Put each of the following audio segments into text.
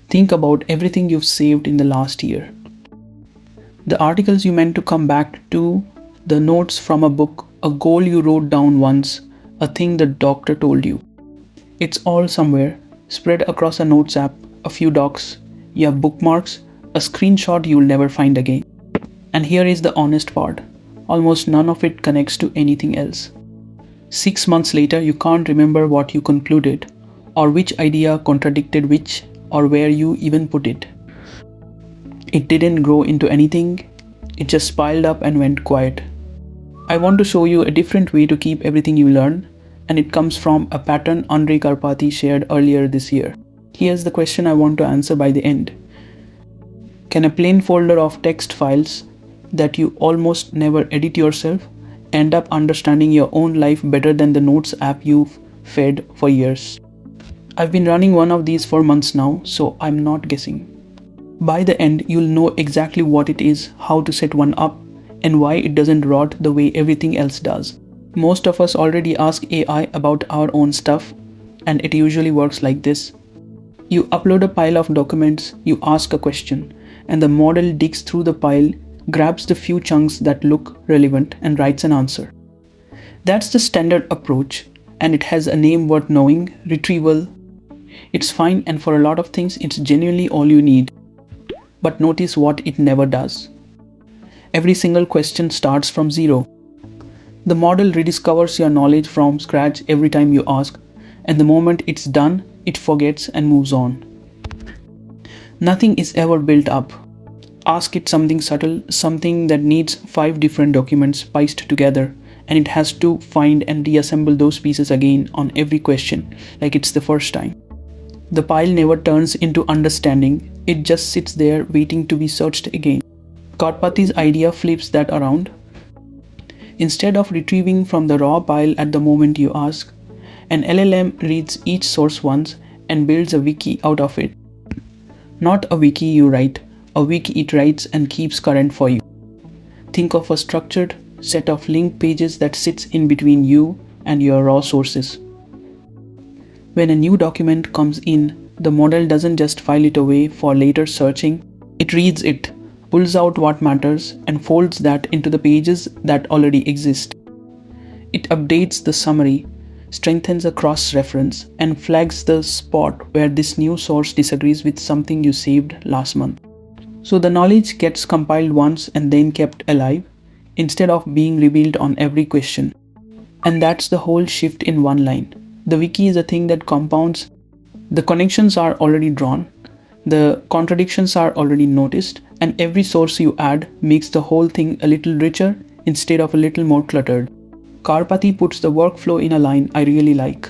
Think about everything you've saved in the last year. The articles you meant to come back to, the notes from a book, a goal you wrote down once, a thing the doctor told you. It's all somewhere, spread across a notes app, a few docs, you have bookmarks, a screenshot you'll never find again. And here is the honest part. Almost none of it connects to anything else. 6 months later, you can't remember what you concluded, or which idea contradicted which, or where you even put it. It didn't grow into anything, it just piled up and went quiet. I want to show you a different way to keep everything you learn, and it comes from a pattern Andrej Karpathy shared earlier this year. Here's the question I want to answer by the end. Can a plain folder of text files that you almost never edit yourself end up understanding your own life better than the notes app you've fed for years? I've been running one of these for months now, so I'm not guessing. By the end, you'll know exactly what it is, how to set one up, and why it doesn't rot the way everything else does. Most of us already ask AI about our own stuff, and it usually works like this. You upload a pile of documents, you ask a question, and the model digs through the pile, grabs the few chunks that look relevant, and writes an answer. That's the standard approach, and it has a name worth knowing, Retrieval. It's fine, and for a lot of things, it's genuinely all you need. But notice what it never does. Every single question starts from zero. The model rediscovers your knowledge from scratch every time you ask, and the moment it's done, it forgets and moves on. Nothing is ever built up. Ask it something subtle, something that needs 5 different documents spiced together, and it has to find and reassemble those pieces again on every question, like it's the first time. The pile never turns into understanding, it just sits there waiting to be searched again. Karpathy's idea flips that around. Instead of retrieving from the raw pile at the moment you ask, an LLM reads each source once and builds a wiki out of it. Not a wiki you write, a wiki it writes and keeps current for you. Think of a structured set of link pages that sits in between you and your raw sources. When a new document comes in, the model doesn't just file it away for later searching, it reads it, pulls out what matters, and folds that into the pages that already exist. It updates the summary, strengthens a cross-reference, and flags the spot where this new source disagrees with something you saved last month. So the knowledge gets compiled once and then kept alive, instead of being revealed on every question. And that's the whole shift in one line. The wiki is a thing that compounds. The connections are already drawn, the contradictions are already noticed, and every source you add makes the whole thing a little richer instead of a little more cluttered. Karpathy puts the workflow in a line I really like.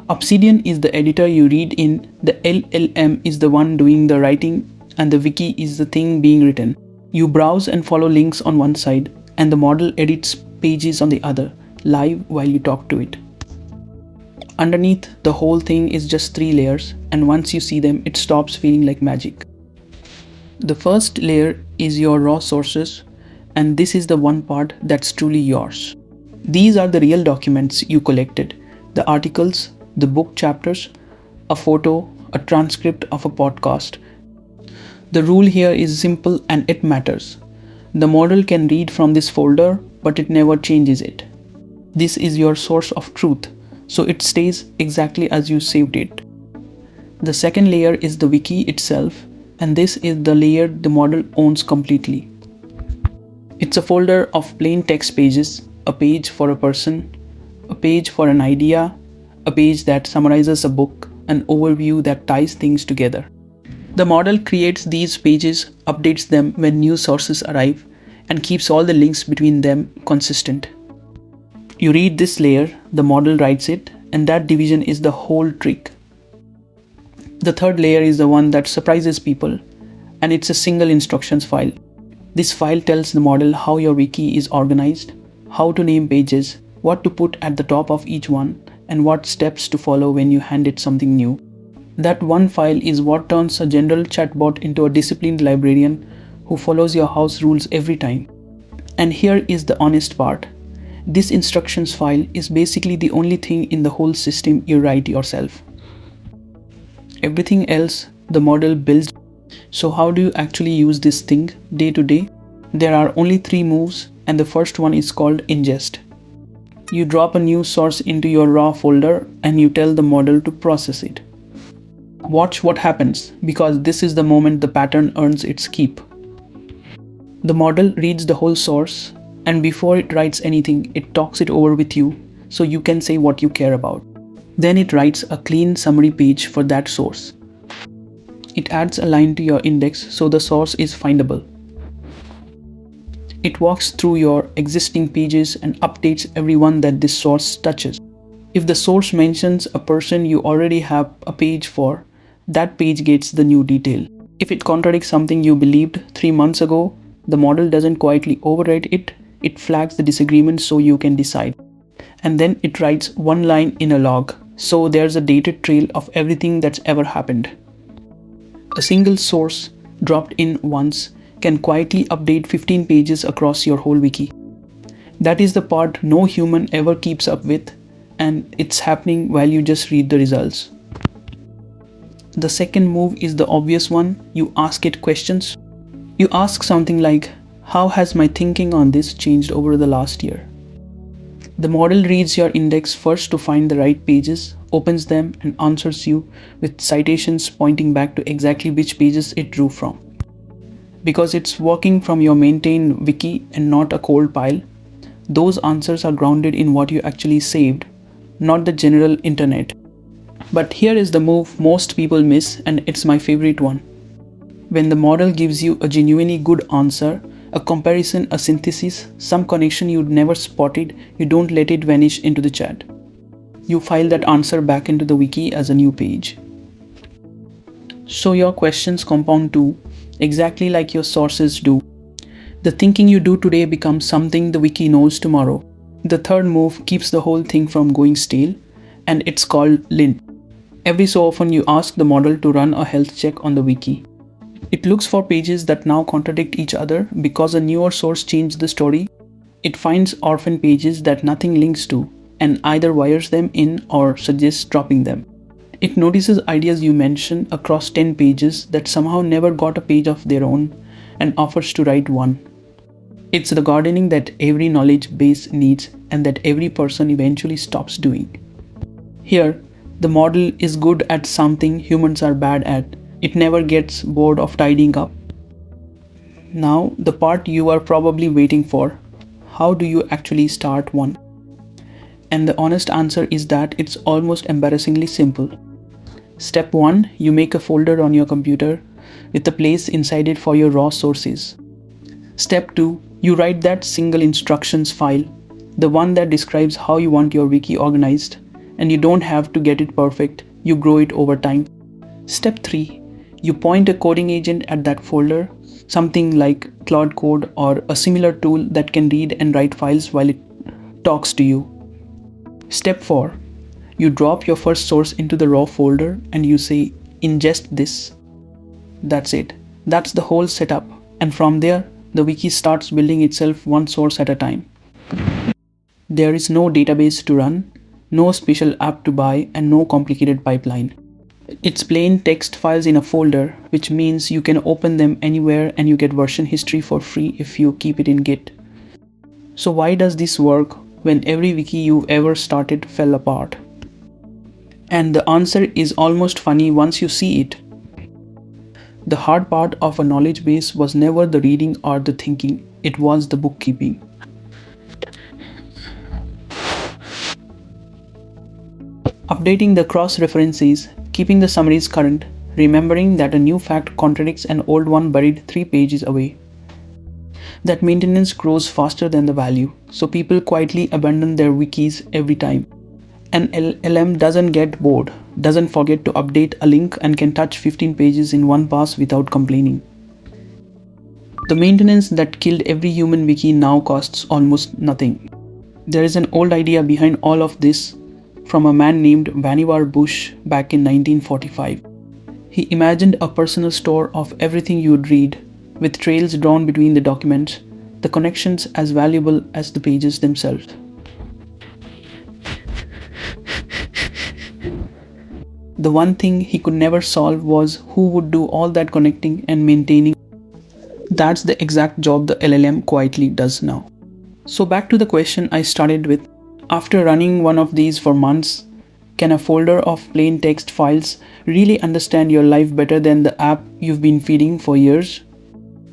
Obsidian is the editor you read in, the LLM is the one doing the writing, and the wiki is the thing being written. You browse and follow links on one side, and the model edits pages on the other, live while you talk to it. Underneath, the whole thing is just 3 layers, and once you see them, it stops feeling like magic. The first layer is your raw sources, and this is the one part that's truly yours. These are the real documents you collected, the articles, the book chapters, a photo, a transcript of a podcast. The rule here is simple and it matters. The model can read from this folder, but it never changes it. This is your source of truth, so it stays exactly as you saved it. The second layer is the wiki itself, and this is the layer the model owns completely. It's a folder of plain text pages, a page for a person, a page for an idea, a page that summarizes a book, an overview that ties things together. The model creates these pages, updates them when new sources arrive, and keeps all the links between them consistent. You read this layer, the model writes it, and that division is the whole trick. The third layer is the one that surprises people, and it's a single instructions file. This file tells the model how your wiki is organized, how to name pages, what to put at the top of each one, and what steps to follow when you hand it something new. That one file is what turns a general chatbot into a disciplined librarian who follows your house rules every time. And here is the honest part. This instructions file is basically the only thing in the whole system you write yourself. Everything else the model builds. So how do you actually use this thing day to day? There are only 3 moves, and the first one is called ingest. You drop a new source into your raw folder and you tell the model to process it. Watch what happens, because this is the moment the pattern earns its keep. The model reads the whole source, and before it writes anything, it talks it over with you so you can say what you care about. Then it writes a clean summary page for that source. It adds a line to your index so the source is findable. It walks through your existing pages and updates everyone that this source touches. If the source mentions a person you already have a page for, that page gets the new detail. If it contradicts something you believed 3 months ago, the model doesn't quietly overwrite it, it flags the disagreement so you can decide. And then it writes one line in a log, so there's a dated trail of everything that's ever happened. A single source dropped in once can quietly update 15 pages across your whole wiki. That is the part no human ever keeps up with, and it's happening while you just read the results. The second move is the obvious one. You ask it questions. You ask something like, how has my thinking on this changed over the last year? The model reads your index first to find the right pages, opens them, and answers you with citations pointing back to exactly which pages it drew from. Because it's working from your maintained wiki and not a cold pile, those answers are grounded in what you actually saved, not the general internet. But here is the move most people miss, and it's my favorite one. When the model gives you a genuinely good answer, a comparison, a synthesis, some connection you'd never spotted, you don't let it vanish into the chat. You file that answer back into the wiki as a new page. So your questions compound too, exactly like your sources do. The thinking you do today becomes something the wiki knows tomorrow. The third move keeps the whole thing from going stale, and it's called Lint. Every so often you ask the model to run a health check on the wiki. It looks for pages that now contradict each other because a newer source changed the story. It finds orphan pages that nothing links to and either wires them in or suggests dropping them. It notices ideas you mention across 10 pages that somehow never got a page of their own and offers to write one. It's the gardening that every knowledge base needs and that every person eventually stops doing. Here, the model is good at something humans are bad at. It never gets bored of tidying up. Now, the part you are probably waiting for. How do you actually start one? And the honest answer is that it's almost embarrassingly simple. Step 1, you make a folder on your computer with a place inside it for your raw sources. Step 2, you write that single instructions file, the one that describes how you want your wiki organized, and you don't have to get it perfect, you grow it over time. Step 3, you point a coding agent at that folder, something like Claude Code or a similar tool that can read and write files while it talks to you. Step 4, you drop your first source into the raw folder and you say, ingest this. That's it. That's the whole setup. And from there, the wiki starts building itself one source at a time. There is no database to run, no special app to buy, and no complicated pipeline. It's plain text files in a folder, which means you can open them anywhere and you get version history for free if you keep it in Git. So why does this work when every wiki you've ever started fell apart? And the answer is almost funny once you see it. The hard part of a knowledge base was never the reading or the thinking, it was the bookkeeping. Updating the cross-references, keeping the summaries current, remembering that a new fact contradicts an old one buried 3 pages away. That maintenance grows faster than the value, so people quietly abandon their wikis every time. An LLM doesn't get bored, doesn't forget to update a link, and can touch 15 pages in one pass without complaining. The maintenance that killed every human wiki now costs almost nothing. There is an old idea behind all of this from a man named Vannevar back in 1945. He imagined a personal store of everything you'd read, with trails drawn between the documents, the connections as valuable as the pages themselves. The one thing he could never solve was who would do all that connecting and maintaining. That's the exact job the LLM quietly does now. So back to the question I started with. After running one of these for months, can a folder of plain text files really understand your life better than the app you've been feeding for years?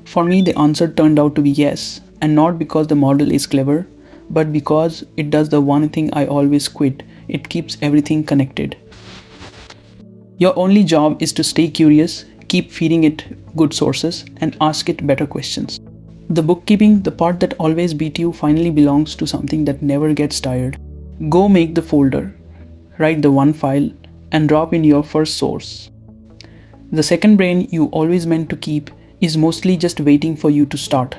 For me, the answer turned out to be yes, and not because the model is clever, but because it does the one thing I always quit. It keeps everything connected. Your only job is to stay curious, keep feeding it good sources, and ask it better questions. The bookkeeping, the part that always beat you, finally belongs to something that never gets tired. Go make the folder, write the one file, and drop in your first source. The second brain you always meant to keep is mostly just waiting for you to start.